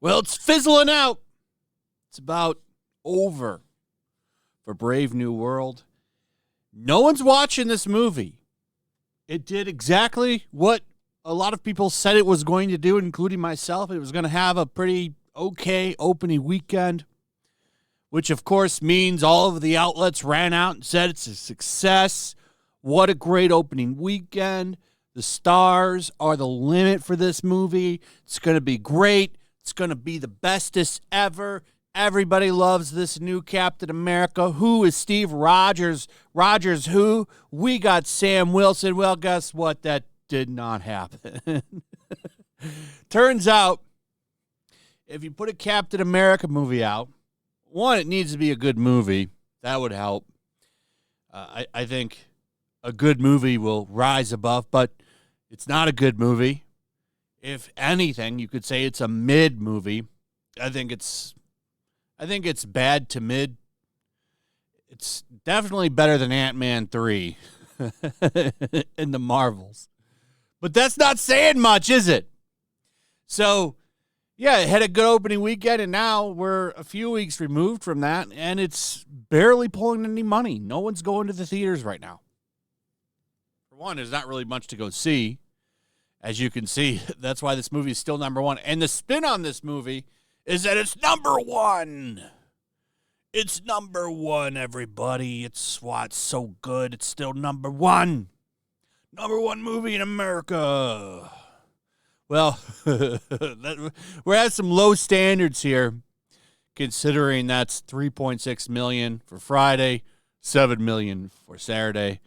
Well, it's fizzling out. It's about over for Brave New World. No one's watching this movie. It did exactly what a lot of people said it was going to do, including myself. It was going to have a pretty okay opening weekend, which, of course, means all of the outlets ran out and said it's a success. What a great opening weekend. The stars are the limit for this movie. It's going to be great. It's going to be the bestest ever. Everybody loves this new Captain America. Who is Steve Rogers? Rogers who? We got Sam Wilson. Well, guess what? That did not happen. Turns out, if you put a Captain America movie out, one, it needs to be a good movie. That would help. I think a good movie will rise above, but it's not a good movie. If anything, you could say it's a mid movie. I think it's bad to mid. It's definitely better than Ant-Man 3 in the Marvels. But that's not saying much, is it? So, yeah, it had a good opening weekend, and now we're a few weeks removed from that, and it's barely pulling any money. No one's going to the theaters right now. For one, there's not really much to go see. As you can see, that's why this movie is still number one. And the spin on this movie is that it's number one. It's number one, everybody. It's why it's so good. It's still number one. Number one movie in America. Well, we're at some low standards here, considering that's $3.6 million for Friday, $7 million for Saturday,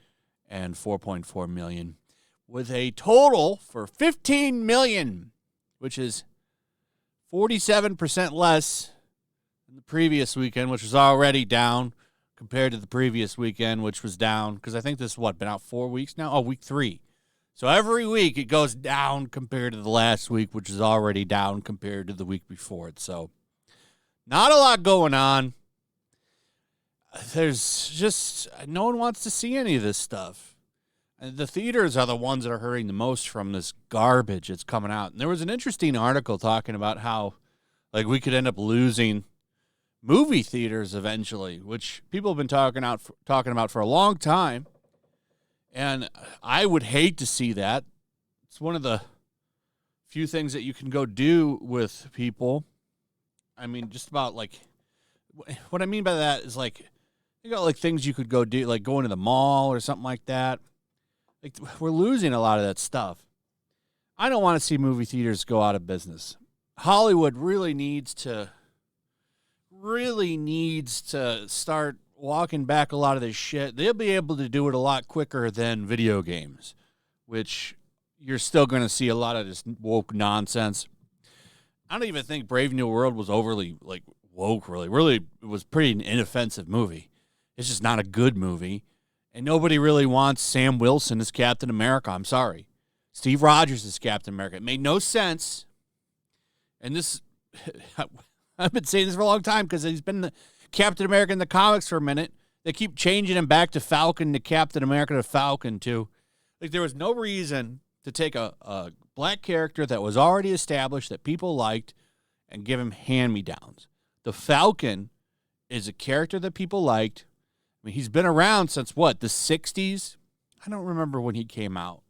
and $4.4 million. With a total for $15 million, which is 47% less than the previous weekend, which was already down compared to the previous weekend, which was down, because I think this has, been out 4 weeks now? Oh, week 3. So every week it goes down compared to the last week, which is already down compared to the week before it. So not a lot going on. There's just, no one wants to see any of this stuff. The theaters are the ones that are hurting the most from this garbage that's coming out. And there was an interesting article talking about how, we could end up losing movie theaters eventually, which people have been talking about for a long time. And I would hate to see that. It's one of the few things that you can go do with people. I mean, just about what I mean by that is you got things you could go do, like going to the mall or something like that. We're losing a lot of that stuff. I don't want to see movie theaters go out of business. Hollywood really needs to start walking back a lot of this shit. They'll be able to do it a lot quicker than video games, which you're still going to see a lot of this woke nonsense. I don't even think Brave New World was overly woke, really. Really, it was pretty an inoffensive movie. It's just not a good movie. And nobody really wants Sam Wilson as Captain America. I'm sorry. Steve Rogers as Captain America. It made no sense. And this, I've been saying this for a long time because he's been the Captain America in the comics for a minute. They keep changing him back to Falcon to Captain America to Falcon too. There was no reason to take a black character that was already established that people liked and give him hand-me-downs. The Falcon is a character that people liked. I mean, he's been around since, the 60s? I don't remember when he came out.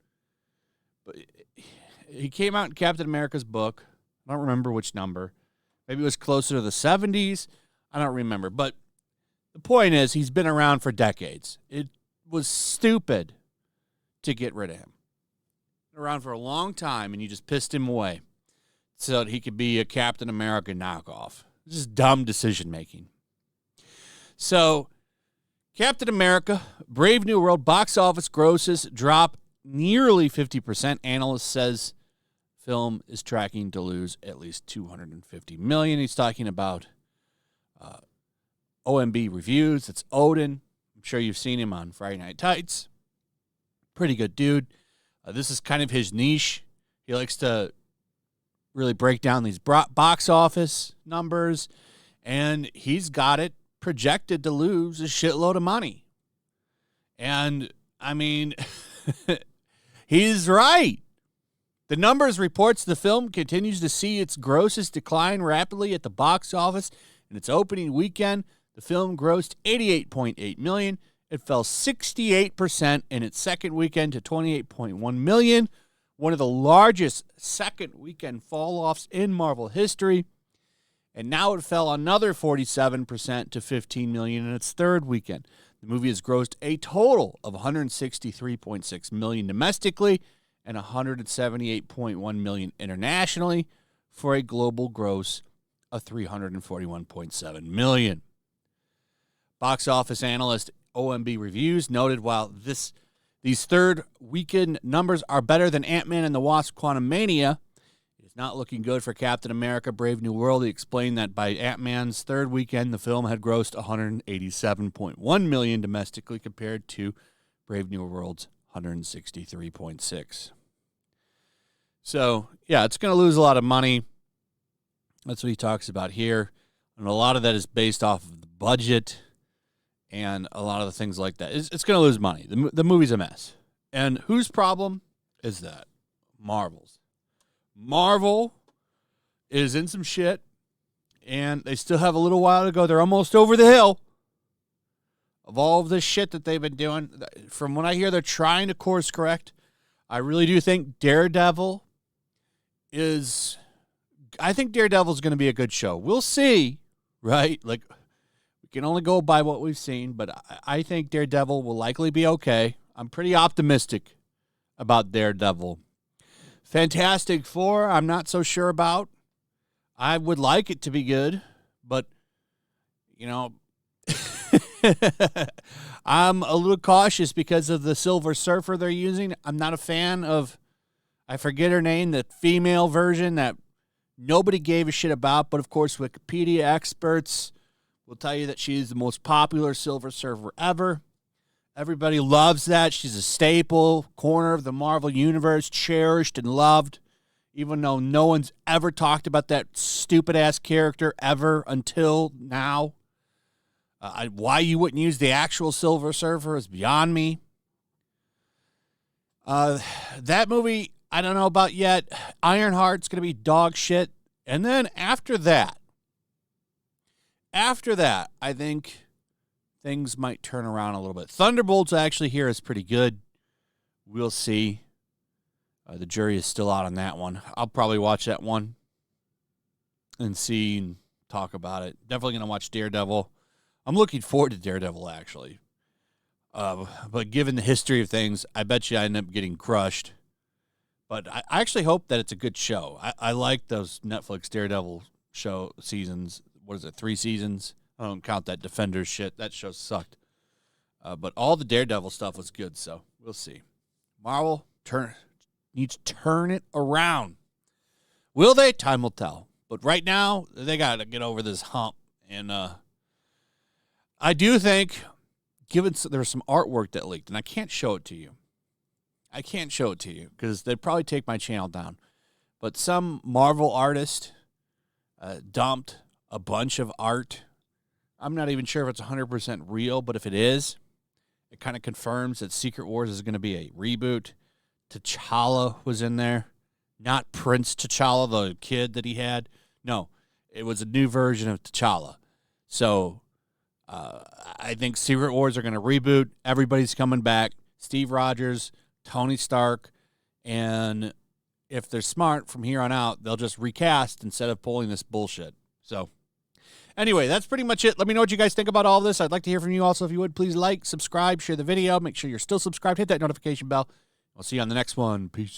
But he came out in Captain America's book. I don't remember which number. Maybe it was closer to the 70s. I don't remember. But the point is, he's been around for decades. It was stupid to get rid of him. Been around for a long time, and you just pissed him away so that he could be a Captain America knockoff. Just dumb decision-making. So, Captain America, Brave New World, box office grosses drop nearly 50%. Analyst says film is tracking to lose at least $250 million. He's talking about OMB reviews. It's Odin. I'm sure you've seen him on Friday Night Tights. Pretty good dude. This is kind of his niche. He likes to really break down these box office numbers, and he's got it projected to lose a shitload of money. And I mean, he's right. The numbers reports the film continues to see its grosses decline rapidly at the box office. In its opening weekend, the film grossed $88.8 million. It fell 68% in its second weekend to $28.1 million, one of the largest second weekend fall-offs in Marvel history. And now it fell another 47% to $15 million in its third weekend. The movie has grossed a total of $163.6 million domestically and $178.1 million internationally for a global gross of $341.7 million. Box office analyst OMB Reviews noted while these third weekend numbers are better than Ant-Man and the Wasp: Quantumania, it's not looking good for Captain America: Brave New World. He explained that by Ant-Man's third weekend, the film had grossed $187.1 million domestically compared to Brave New World's $163.6. So, yeah, it's going to lose a lot of money. That's what he talks about here. And a lot of that is based off of the budget and a lot of the things like that. It's going to lose money. The movie's a mess. And whose problem is that? Marvel's. Marvel is in some shit, and they still have a little while to go. They're almost over the hill of all of this shit that they've been doing. From what I hear, they're trying to course correct. I really do think Daredevil is... I think Daredevil's going to be a good show. We'll see, right? Like, we can only go by what we've seen, but I think Daredevil will likely be okay. I'm pretty optimistic about Daredevil. Fantastic Four, I'm not so sure about. I would like it to be good, but, you know, I'm a little cautious because of the Silver Surfer they're using. I'm not a fan of, I forget her name, the female version that nobody gave a shit about, but of course Wikipedia experts will tell you that she's the most popular Silver Surfer ever. Everybody loves that. She's a staple, corner of the Marvel Universe, cherished and loved, even though no one's ever talked about that stupid-ass character ever until now. Why you wouldn't use the actual Silver Surfer is beyond me. That movie, I don't know about yet. Ironheart's going to be dog shit. And then after that, I think things might turn around a little bit. Thunderbolts actually here is pretty good. We'll see. The jury is still out on that one. I'll probably watch that one and see and talk about it. Definitely going to watch Daredevil. I'm looking forward to Daredevil, actually. But given the history of things, I bet you I end up getting crushed. But I actually hope that it's a good show. I like those Netflix Daredevil show seasons. What is it, 3 seasons? I don't count that Defenders shit. That show sucked. But all the Daredevil stuff was good, so we'll see. Marvel needs to turn it around. Will they? Time will tell. But right now, they got to get over this hump. And I do think, there's some artwork that leaked, and I can't show it to you. Because they'd probably take my channel down. But some Marvel artist dumped a bunch of art. I'm not even sure if it's 100% real, but if it is, it kind of confirms that Secret Wars is going to be a reboot. T'Challa was in there. Not Prince T'Challa, the kid that he had. No, it was a new version of T'Challa. So I think Secret Wars are going to reboot. Everybody's coming back. Steve Rogers, Tony Stark, and if they're smart from here on out, they'll just recast instead of pulling this bullshit. So anyway, that's pretty much it. Let me know what you guys think about all this. I'd like to hear from you also. If you would, please like, subscribe, share the video. Make sure you're still subscribed. Hit that notification bell. I'll see you on the next one. Peace.